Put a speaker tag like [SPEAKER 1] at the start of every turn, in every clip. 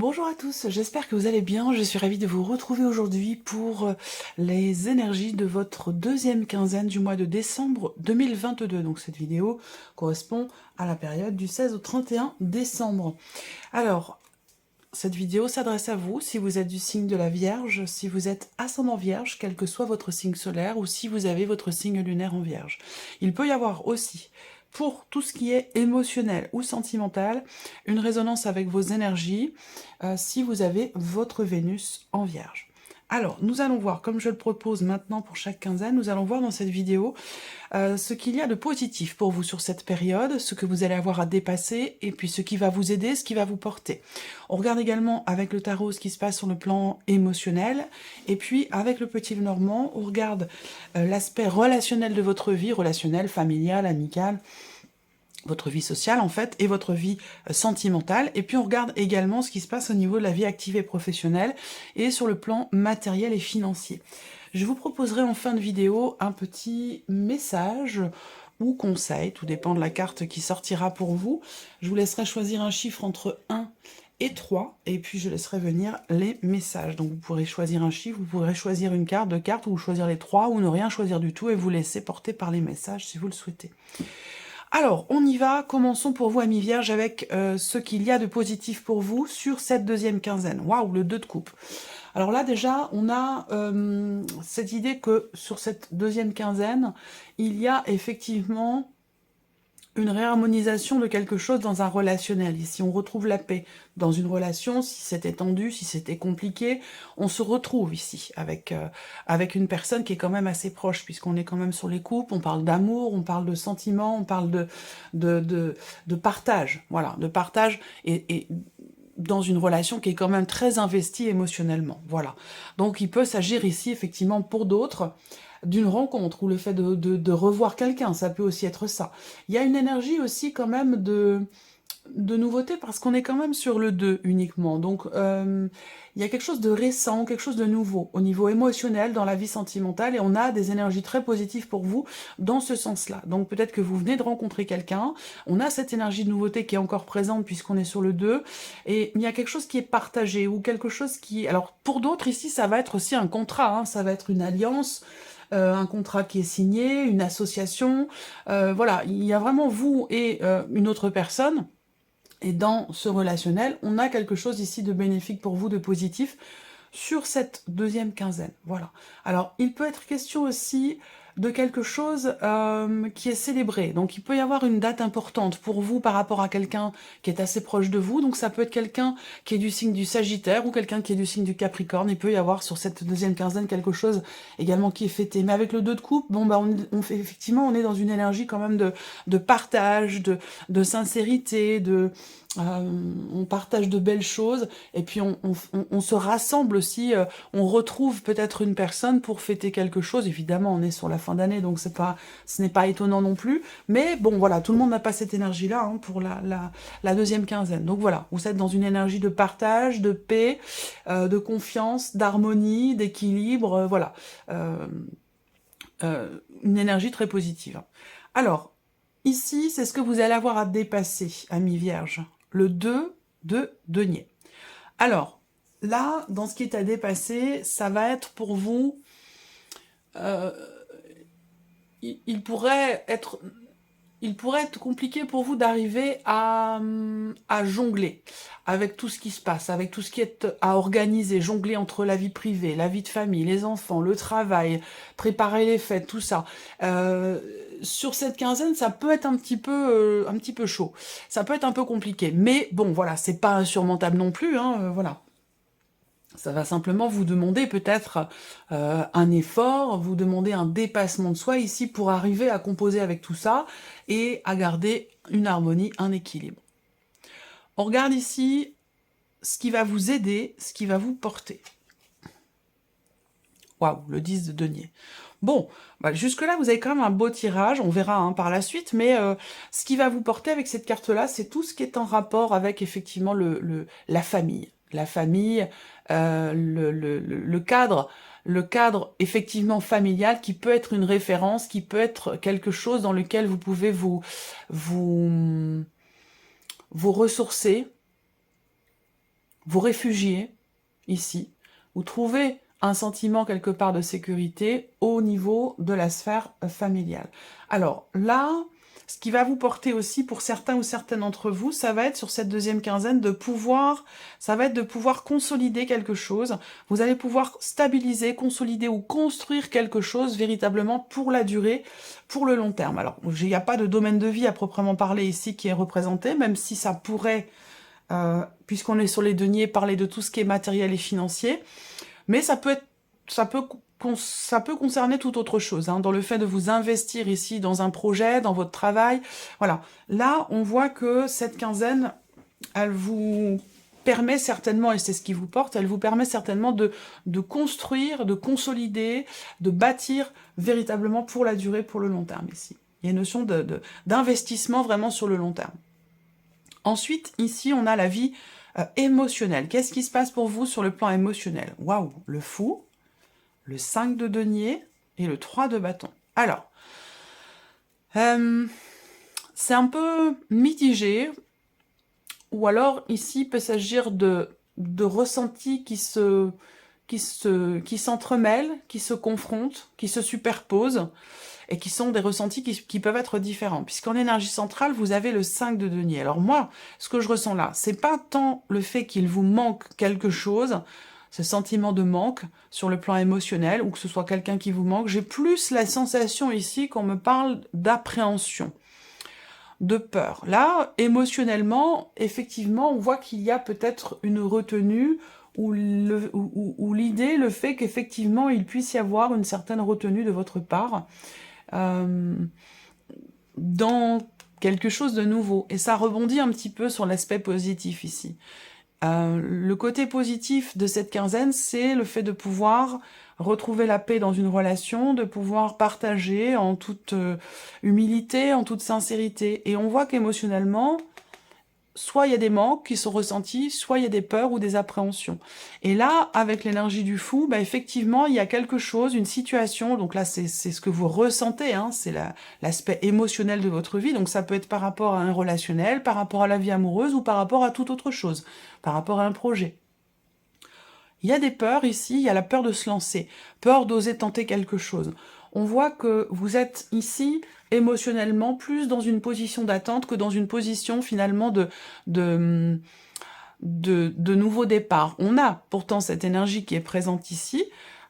[SPEAKER 1] Bonjour à tous, j'espère que vous allez bien. Je suis ravie de vous retrouver aujourd'hui pour les énergies de votre deuxième quinzaine du mois de décembre 2022. Donc cette vidéo correspond à la période du 16 au 31 décembre. Alors, cette vidéo s'adresse à vous si vous êtes du signe de la Vierge, si vous êtes ascendant Vierge, quel que soit votre signe solaire, ou si vous avez votre signe lunaire en Vierge. Il peut y avoir aussi, pour tout ce qui est émotionnel ou sentimental, une résonance avec vos énergies si vous avez votre Vénus en Vierge. Alors, nous allons voir, comme je le propose maintenant pour chaque quinzaine, nous allons voir dans cette vidéo ce qu'il y a de positif pour vous sur cette période, ce que vous allez avoir à dépasser, et puis ce qui va vous aider, ce qui va vous porter. On regarde également avec le tarot ce qui se passe sur le plan émotionnel, et puis avec le petit Lenormand, on regarde l'aspect relationnel de votre vie, relationnel, familial, amical, votre vie sociale en fait, et votre vie sentimentale, et puis on regarde également ce qui se passe au niveau de la vie active et professionnelle, et sur le plan matériel et financier. Je vous proposerai en fin de vidéo un petit message ou conseil, tout dépend de la carte qui sortira pour vous. Je vous laisserai choisir un chiffre entre 1 et 3, et puis je laisserai venir les messages. Donc vous pourrez choisir un chiffre, vous pourrez choisir une carte, deux cartes, ou choisir les trois, ou ne rien choisir du tout, et vous laisser porter par les messages si vous le souhaitez. Alors, on y va, commençons pour vous, amis vierges, avec ce qu'il y a de positif pour vous sur cette deuxième quinzaine. Waouh, le 2 de coupe. Alors là, déjà, on a cette idée que sur cette deuxième quinzaine, il y a effectivement une réharmonisation de quelque chose dans un relationnel. Ici, on retrouve la paix dans une relation, si c'était tendu, si c'était compliqué, on se retrouve ici avec une personne qui est quand même assez proche, puisqu'on est quand même sur les couples, on parle d'amour, on parle de sentiments, on parle de partage, voilà, de partage, et dans une relation qui est quand même très investie émotionnellement, voilà. Donc il peut s'agir ici, effectivement, pour d'autres, d'une rencontre, ou le fait de revoir quelqu'un, ça peut aussi être ça. Il y a une énergie aussi quand même de nouveauté, parce qu'on est quand même sur le 2 uniquement. Donc il y a quelque chose de récent, quelque chose de nouveau au niveau émotionnel dans la vie sentimentale, et on a des énergies très positives pour vous dans ce sens-là. Donc peut-être que vous venez de rencontrer quelqu'un, on a cette énergie de nouveauté qui est encore présente puisqu'on est sur le 2, et il y a quelque chose qui est partagé, ou quelque chose qui... Alors pour d'autres ici, ça va être aussi un contrat, hein, ça va être une alliance, un contrat qui est signé, une association, voilà, il y a vraiment vous et une autre personne, et dans ce relationnel, on a quelque chose ici de bénéfique pour vous, de positif, sur cette deuxième quinzaine, voilà. Alors, il peut être question aussi de quelque chose qui est célébré, donc il peut y avoir une date importante pour vous par rapport à quelqu'un qui est assez proche de vous, donc ça peut être quelqu'un qui est du signe du Sagittaire, ou quelqu'un qui est du signe du Capricorne. Il peut y avoir sur cette deuxième quinzaine quelque chose également qui est fêté, mais avec le 2 de coupe, bon bah on fait, effectivement, on est dans une énergie quand même de partage, de sincérité, on partage de belles choses, et puis on se rassemble aussi, on retrouve peut-être une personne pour fêter quelque chose. Évidemment, on est sur la fin d'année, donc ce n'est pas étonnant non plus, mais bon, voilà, tout le monde n'a pas cette énergie-là hein, pour la deuxième quinzaine. Donc voilà, vous êtes dans une énergie de partage, de paix, de confiance, d'harmonie, d'équilibre, voilà. Une énergie très positive. Alors, ici, c'est ce que vous allez avoir à dépasser, amis vierges. Le 2 de denier. Alors, là, dans ce qui est à dépasser, ça va être pour vous... il pourrait être compliqué pour vous d'arriver à jongler avec tout ce qui se passe, avec tout ce qui est à organiser, jongler entre la vie privée, la vie de famille, les enfants, le travail, préparer les fêtes, tout ça. Sur cette quinzaine, ça peut être un petit peu chaud. Ça peut être un peu compliqué. Mais bon, voilà, c'est pas insurmontable non plus, hein, voilà. Ça va simplement vous demander peut-être un effort, vous demander un dépassement de soi ici pour arriver à composer avec tout ça et à garder une harmonie, un équilibre. On regarde ici ce qui va vous aider, ce qui va vous porter. Waouh, le 10 de denier. Bon, bah jusque-là, vous avez quand même un beau tirage, on verra hein, par la suite, mais ce qui va vous porter avec cette carte-là, c'est tout ce qui est en rapport avec effectivement la famille. La famille, le cadre effectivement familial, qui peut être une référence, qui peut être quelque chose dans lequel vous pouvez vous ressourcer, vous réfugier ici, ou trouver un sentiment quelque part de sécurité au niveau de la sphère familiale. Alors là, ce qui va vous porter aussi pour certains ou certaines d'entre vous, ça va être sur cette deuxième quinzaine de pouvoir consolider quelque chose. Vous allez pouvoir stabiliser, consolider ou construire quelque chose véritablement pour la durée, pour le long terme. Alors, il n'y a pas de domaine de vie à proprement parler ici qui est représenté, même si ça pourrait, puisqu'on est sur les deniers, parler de tout ce qui est matériel et financier. Mais ça peut concerner tout autre chose, hein, dans le fait de vous investir ici dans un projet, dans votre travail. Voilà. Là, on voit que cette quinzaine, elle vous permet certainement, et c'est ce qui vous porte, elle vous permet certainement de construire, de consolider, de bâtir véritablement pour la durée, pour le long terme ici. Il y a une notion d'investissement vraiment sur le long terme. Ensuite, ici, on a la vie émotionnelle. Qu'est-ce qui se passe pour vous sur le plan émotionnel? Waouh, le fou, le 5 de denier et le 3 de bâton. Alors, c'est un peu mitigé, ou alors ici il peut s'agir de ressentis qui s'entremêlent, qui se confrontent, qui se superposent, et qui sont des ressentis qui peuvent être différents. Puisqu'en énergie centrale, vous avez le 5 de denier. Alors moi, ce que je ressens là, c'est pas tant le fait qu'il vous manque quelque chose, ce sentiment de manque sur le plan émotionnel, ou que ce soit quelqu'un qui vous manque, j'ai plus la sensation ici qu'on me parle d'appréhension, de peur. Là, émotionnellement, effectivement, on voit qu'il y a peut-être une retenue, ou l'idée, le fait qu'effectivement, il puisse y avoir une certaine retenue de votre part, dans quelque chose de nouveau. Et ça rebondit un petit peu sur l'aspect positif ici. Le côté positif de cette quinzaine, c'est le fait de pouvoir retrouver la paix dans une relation, de pouvoir partager en toute humilité, en toute sincérité. Et on voit qu'émotionnellement, soit il y a des manques qui sont ressentis, soit il y a des peurs ou des appréhensions. Et là, avec l'énergie du fou, bah effectivement, il y a quelque chose, une situation, donc là, c'est ce que vous ressentez, hein, c'est l'aspect émotionnel de votre vie, donc ça peut être par rapport à un relationnel, par rapport à la vie amoureuse, ou par rapport à toute autre chose, par rapport à un projet. Il y a des peurs ici, il y a la peur de se lancer, peur d'oser tenter quelque chose. On voit que vous êtes ici émotionnellement plus dans une position d'attente que dans une position finalement de nouveau départ. On a pourtant cette énergie qui est présente ici,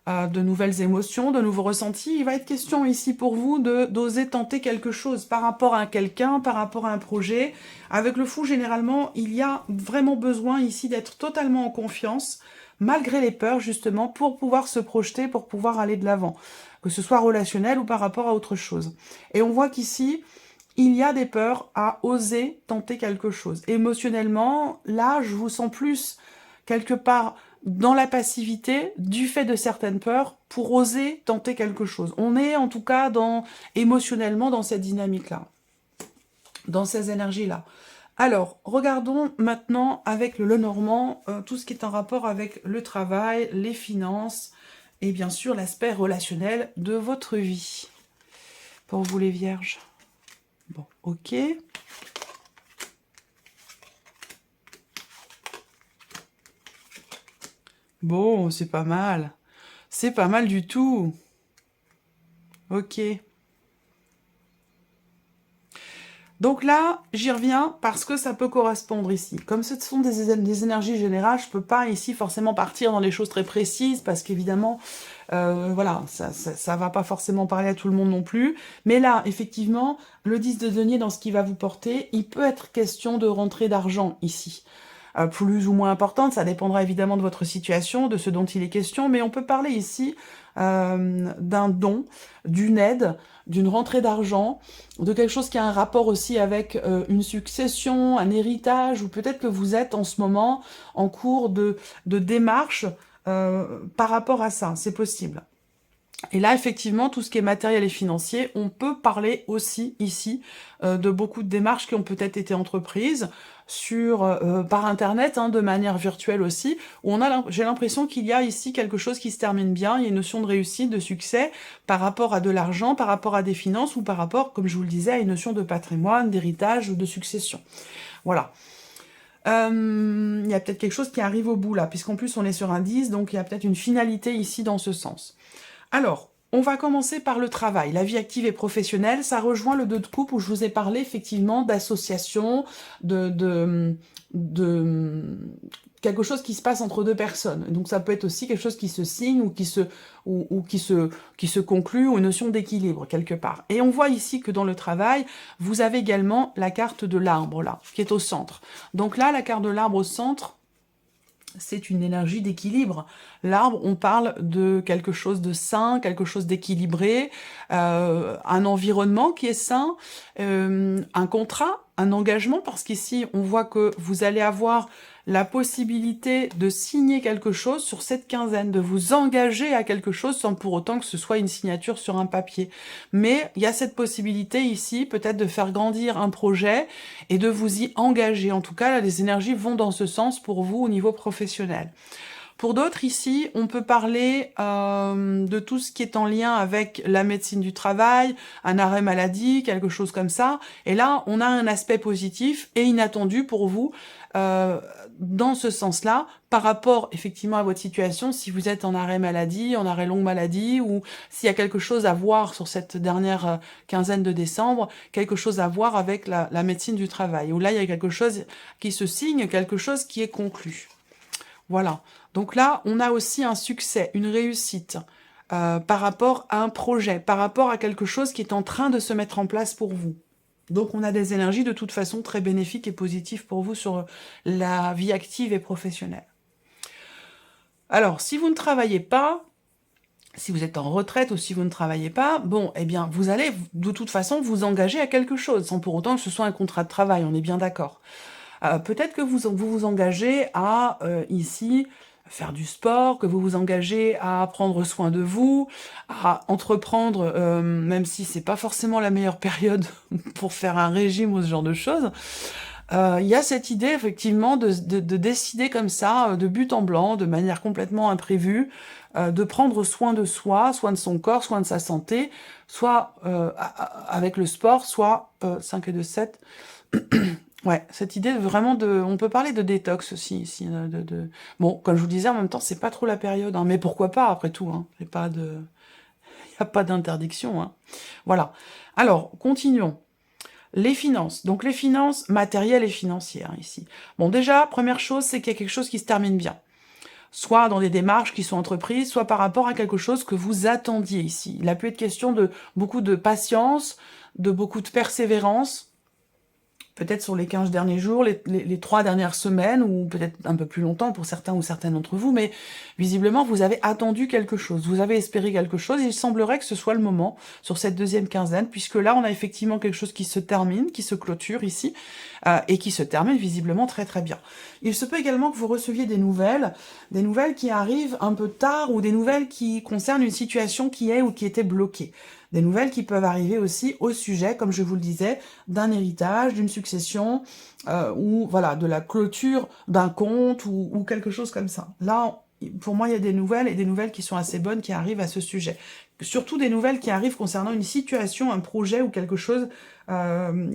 [SPEAKER 1] de nouvelles émotions, de nouveaux ressentis. Il va être question ici pour vous d'oser tenter quelque chose par rapport à quelqu'un, par rapport à un projet. Avec le fou, généralement, il y a vraiment besoin ici d'être totalement en confiance, malgré les peurs justement, pour pouvoir se projeter, pour pouvoir aller de l'avant, que ce soit relationnel ou par rapport à autre chose. Et on voit qu'ici, il y a des peurs à oser tenter quelque chose. Émotionnellement, là, je vous sens plus quelque part dans la passivité du fait de certaines peurs pour oser tenter quelque chose. On est en tout cas émotionnellement dans cette dynamique-là, dans ces énergies-là. Alors, regardons maintenant avec le Lenormand, tout ce qui est en rapport avec le travail, les finances et bien sûr l'aspect relationnel de votre vie. Pour vous les vierges. Bon, ok. Bon, c'est pas mal. C'est pas mal du tout. Ok. Donc là, j'y reviens parce que ça peut correspondre ici. Comme ce sont des énergies générales, je peux pas ici forcément partir dans des choses très précises parce qu'évidemment, voilà, ça va pas forcément parler à tout le monde non plus. Mais là, effectivement, le 10 de denier dans ce qui va vous porter, il peut être question de rentrée d'argent ici. Plus ou moins importante, ça dépendra évidemment de votre situation, de ce dont il est question, mais on peut parler ici d'un don, d'une aide, d'une rentrée d'argent, de quelque chose qui a un rapport aussi avec une succession, un héritage, ou peut-être que vous êtes en ce moment en cours de démarche par rapport à ça, c'est possible. Et là, effectivement, tout ce qui est matériel et financier, on peut parler aussi ici de beaucoup de démarches qui ont peut-être été entreprises par Internet, hein, de manière virtuelle aussi, où j'ai l'impression qu'il y a ici quelque chose qui se termine bien, il y a une notion de réussite, de succès, par rapport à de l'argent, par rapport à des finances, ou par rapport, comme je vous le disais, à une notion de patrimoine, d'héritage ou de succession. Voilà. Il y a peut-être quelque chose qui arrive au bout là, puisqu'en plus on est sur un 10, donc il y a peut-être une finalité ici dans ce sens. Alors, on va commencer par le travail. La vie active et professionnelle, ça rejoint le 2 de coupe où je vous ai parlé effectivement d'association, de quelque chose qui se passe entre deux personnes. Donc ça peut être aussi quelque chose qui se signe ou qui se conclut, ou une notion d'équilibre quelque part. Et on voit ici que dans le travail, vous avez également la carte de l'arbre là, qui est au centre. Donc là, la carte de l'arbre au centre, c'est une énergie d'équilibre. L'arbre, on parle de quelque chose de sain, quelque chose d'équilibré, un environnement qui est sain, un contrat, un engagement, parce qu'ici, on voit que vous allez avoir la possibilité de signer quelque chose sur cette quinzaine, de vous engager à quelque chose sans pour autant que ce soit une signature sur un papier. Mais il y a cette possibilité ici, peut-être de faire grandir un projet et de vous y engager. En tout cas, là, les énergies vont dans ce sens pour vous au niveau professionnel. Pour d'autres, ici, on peut parler de tout ce qui est en lien avec la médecine du travail, un arrêt maladie, quelque chose comme ça. Et là, on a un aspect positif et inattendu pour vous dans ce sens-là, par rapport effectivement à votre situation, si vous êtes en arrêt maladie, en arrêt longue maladie, ou s'il y a quelque chose à voir sur cette dernière quinzaine de décembre, quelque chose à voir avec la médecine du travail, où là, il y a quelque chose qui se signe, quelque chose qui est conclu. Voilà. Donc là, on a aussi un succès, une réussite par rapport à un projet, par rapport à quelque chose qui est en train de se mettre en place pour vous. Donc on a des énergies de toute façon très bénéfiques et positives pour vous sur la vie active et professionnelle. Alors, si vous ne travaillez pas, si vous êtes en retraite ou si vous ne travaillez pas, bon, eh bien, vous allez de toute façon vous engager à quelque chose, sans pour autant que ce soit un contrat de travail, on est bien d'accord. Peut-être que vous engagez à, ici, faire du sport, que vous vous engagez à prendre soin de vous, à entreprendre, même si c'est pas forcément la meilleure période pour faire un régime ou ce genre de choses. Il y a cette idée, effectivement, de décider comme ça, de but en blanc, de manière complètement imprévue, de prendre soin de soi, soin de son corps, soin de sa santé, soit avec le sport, soit 5 et 2, 7. Ouais, cette idée vraiment on peut parler de détox aussi ici. Bon, comme je vous disais, en même temps, c'est pas trop la période, hein, mais pourquoi pas après tout, hein, il n'y a pas d'interdiction, hein. Voilà. Alors, continuons. Les finances. Donc les finances matérielles et financières ici. Bon, déjà, première chose, c'est qu'il y a quelque chose qui se termine bien. Soit dans des démarches qui sont entreprises, soit par rapport à quelque chose que vous attendiez ici. Il a pu être question de beaucoup de patience, de beaucoup de persévérance, peut-être sur les 15 derniers jours, les 3 dernières semaines, ou peut-être un peu plus longtemps pour certains ou certaines d'entre vous, mais visiblement, vous avez attendu quelque chose, vous avez espéré quelque chose, et il semblerait que ce soit le moment, sur cette deuxième quinzaine, puisque là, on a effectivement quelque chose qui se termine, qui se clôture ici, et qui se termine visiblement très très bien. Il se peut également que vous receviez des nouvelles qui arrivent un peu tard, ou des nouvelles qui concernent une situation qui est ou qui était bloquée. Des nouvelles qui peuvent arriver aussi au sujet, comme je vous le disais, d'un héritage, d'une succession, ou voilà, de la clôture d'un compte, ou quelque chose comme ça. Là, pour moi, il y a des nouvelles, et des nouvelles qui sont assez bonnes qui arrivent à ce sujet. Surtout des nouvelles qui arrivent concernant une situation, un projet ou quelque chose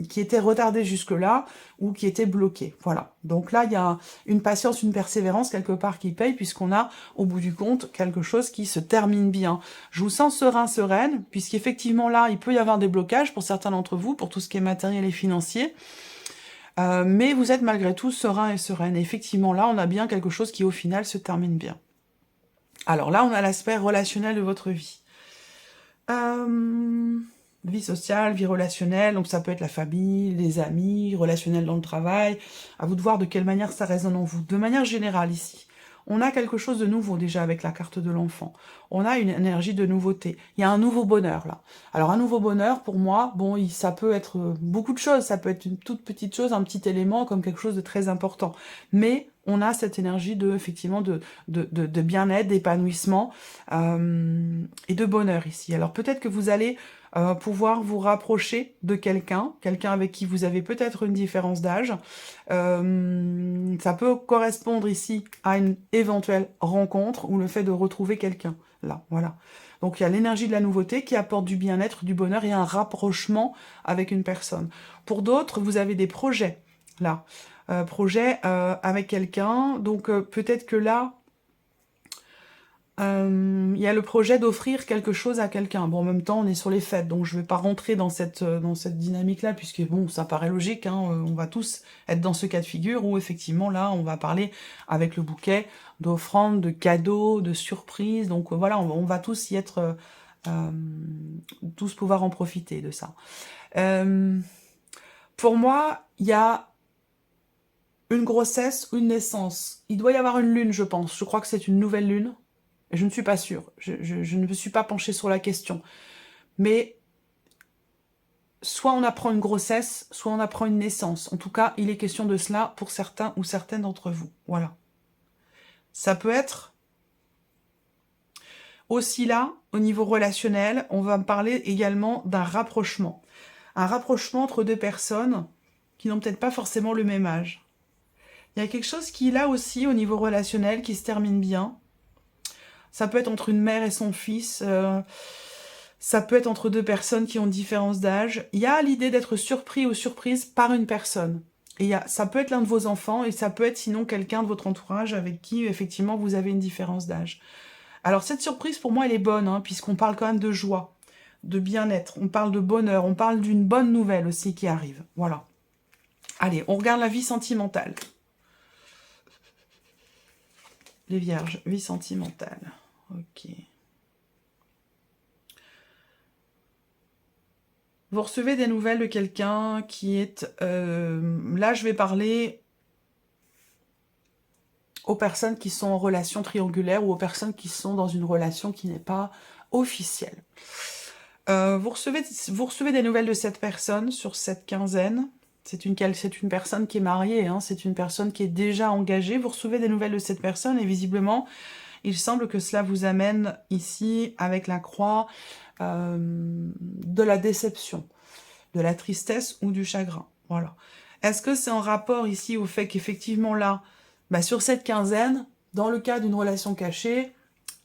[SPEAKER 1] qui était retardé jusque-là ou qui était bloqué. Voilà. Donc là, il y a une patience, une persévérance quelque part qui paye, puisqu'on a, au bout du compte, quelque chose qui se termine bien. Je vous sens serein, sereine, puisqu'effectivement là, il peut y avoir des blocages pour certains d'entre vous, pour tout ce qui est matériel et financier. Mais vous êtes malgré tout serein et sereine. Et effectivement, là, on a bien quelque chose qui, au final, se termine bien. Alors là, on a l'aspect relationnel de votre vie. Vie sociale, vie relationnelle, donc ça peut être la famille, les amis, relationnel dans le travail. À vous de voir de quelle manière ça résonne en vous. De manière générale, ici, on a quelque chose de nouveau déjà avec la carte de l'enfant. On a une énergie de nouveauté. Il y a un nouveau bonheur là. Alors un nouveau bonheur, pour moi, bon, ça peut être beaucoup de choses. Ça peut être une toute petite chose, un petit élément, comme quelque chose de très important. Mais on a cette énergie effectivement, de bien-être, d'épanouissement et de bonheur ici. Alors peut-être que vous allez pouvoir vous rapprocher de quelqu'un avec qui vous avez peut-être une différence d'âge. Ça peut correspondre ici à une éventuelle rencontre ou le fait de retrouver quelqu'un. Là, voilà. Donc il y a l'énergie de la nouveauté qui apporte du bien-être, du bonheur et un rapprochement avec une personne. Pour d'autres, vous avez des projets, là. projet avec quelqu'un. Donc peut-être que là, il y a le projet d'offrir quelque chose à quelqu'un. Bon, en même temps, on est sur les fêtes, donc je ne vais pas rentrer dans cette dynamique-là, puisque bon, ça paraît logique, hein, on va tous être dans ce cas de figure où effectivement, là, on va parler avec le bouquet d'offrandes, de cadeaux, de surprises. Donc voilà, on va tous y être, tous pouvoir en profiter de ça. Pour moi, il y a une grossesse ou une naissance. Il doit y avoir une lune, je pense. Je crois que c'est une nouvelle lune. Je ne suis pas sûre, je ne me suis pas penchée sur la question. Mais soit on apprend une grossesse, soit on apprend une naissance. En tout cas, il est question de cela pour certains ou certaines d'entre vous. Voilà. Ça peut être aussi là, au niveau relationnel, on va me parler également d'un rapprochement. Un rapprochement entre deux personnes qui n'ont peut-être pas forcément le même âge. Il y a quelque chose qui, là aussi, au niveau relationnel, qui se termine bien. Ça peut être entre une mère et son fils, ça peut être entre deux personnes qui ont différence d'âge. Il y a l'idée d'être surpris ou surprise par une personne. Et ça peut être l'un de vos enfants, et ça peut être sinon quelqu'un de votre entourage avec qui, effectivement, vous avez une différence d'âge. Alors, cette surprise, pour moi, elle est bonne, hein, puisqu'on parle quand même de joie, de bien-être, on parle de bonheur, on parle d'une bonne nouvelle aussi qui arrive. Voilà. Allez, on regarde la vie sentimentale. Les vierges, vie sentimentale. Ok. Vous recevez des nouvelles de quelqu'un qui est... là, je vais parler aux personnes qui sont en relation triangulaire ou aux personnes qui sont dans une relation qui n'est pas officielle. Vous recevez des nouvelles de cette personne sur cette quinzaine. C'est une personne qui est mariée, hein, c'est une personne qui est déjà engagée. Vous recevez des nouvelles de cette personne et visiblement, il semble que cela vous amène ici, avec la croix, de la déception, de la tristesse ou du chagrin. Voilà. Est-ce que c'est en rapport ici au fait qu'effectivement là, sur cette quinzaine, dans le cas d'une relation cachée,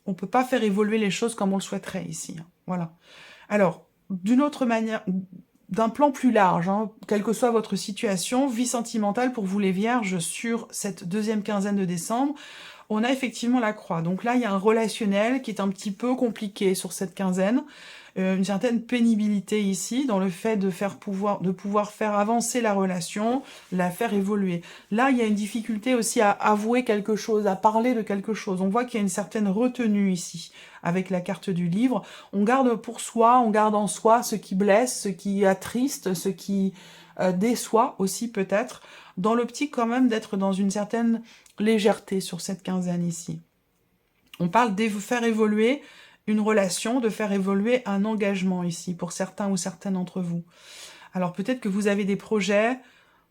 [SPEAKER 1] on ne peut pas faire évoluer les choses comme on le souhaiterait ici. Hein. Voilà. Alors, d'une autre manière, d'un plan plus large, hein, quelle que soit votre situation, vie sentimentale pour vous les vierges sur cette deuxième quinzaine de décembre, on a effectivement la croix. Donc là, il y a un relationnel qui est un petit peu compliqué sur cette quinzaine, une certaine pénibilité ici, dans le fait de pouvoir faire avancer la relation, la faire évoluer. Là, il y a une difficulté aussi à avouer quelque chose, à parler de quelque chose. On voit qu'il y a une certaine retenue ici, avec la carte du livre. On garde pour soi, on garde en soi ce qui blesse, ce qui attriste, ce qui déçoit aussi peut-être, dans l'optique quand même d'être dans une certaine légèreté sur cette quinzaine ici. On parle de faire évoluer une relation, de faire évoluer un engagement ici, pour certains ou certaines d'entre vous. Alors peut-être que vous avez des projets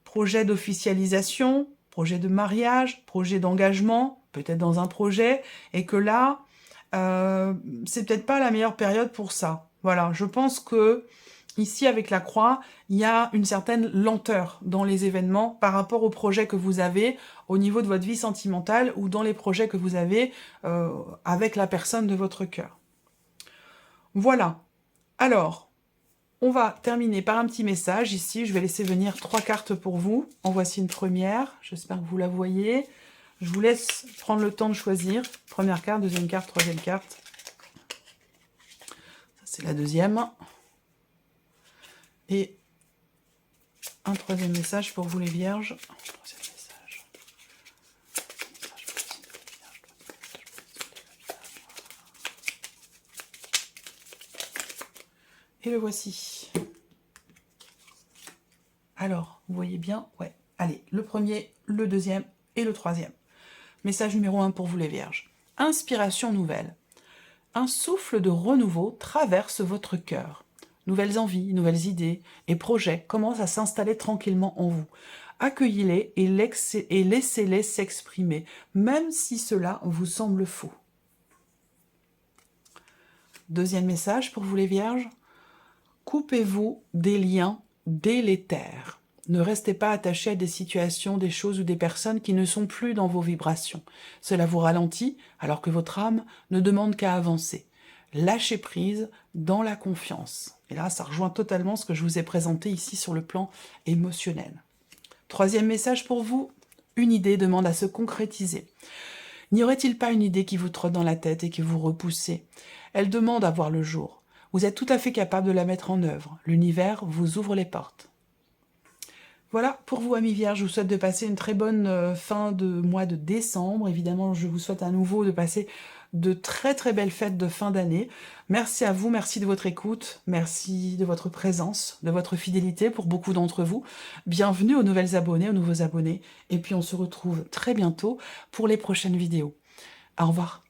[SPEAKER 1] d'officialisation, projets de mariage, projets d'engagement, peut-être dans un projet, et que là, c'est peut-être pas la meilleure période pour ça. Voilà, je pense que ici, avec la croix, il y a une certaine lenteur dans les événements par rapport aux projets que vous avez au niveau de votre vie sentimentale ou dans les projets que vous avez avec la personne de votre cœur. Voilà. Alors, on va terminer par un petit message ici. Je vais laisser venir 3 cartes pour vous. En voici une première. J'espère que vous la voyez. Je vous laisse prendre le temps de choisir. Première carte, deuxième carte, troisième carte. Ça, c'est la deuxième. Et un troisième message pour vous les vierges. Troisième message. Et le voici. Alors, vous voyez bien? Ouais. Allez, le premier, le deuxième et le troisième. Message numéro 1 pour vous les vierges. Inspiration nouvelle. Un souffle de renouveau traverse votre cœur. Nouvelles envies, nouvelles idées et projets commencent à s'installer tranquillement en vous. Accueillez-les et laissez-les s'exprimer, même si cela vous semble faux. Deuxième message pour vous les vierges. Coupez-vous des liens délétères. Ne restez pas attachés à des situations, des choses ou des personnes qui ne sont plus dans vos vibrations. Cela vous ralentit alors que votre âme ne demande qu'à avancer. Lâchez prise dans la confiance. Et là, ça rejoint totalement ce que je vous ai présenté ici sur le plan émotionnel. Troisième message pour vous, une idée demande à se concrétiser. N'y aurait-il pas une idée qui vous trotte dans la tête et que vous repoussez? Elle demande à voir le jour. Vous êtes tout à fait capable de la mettre en œuvre. L'univers vous ouvre les portes. Voilà, pour vous, amis vierges, je vous souhaite de passer une très bonne fin de mois de décembre. Évidemment, je vous souhaite à nouveau de passer de très très belles fêtes de fin d'année. Merci à vous, merci de votre écoute, merci de votre présence, de votre fidélité pour beaucoup d'entre vous. Bienvenue aux nouvelles abonnées, aux nouveaux abonnés. Et puis on se retrouve très bientôt pour les prochaines vidéos. Au revoir.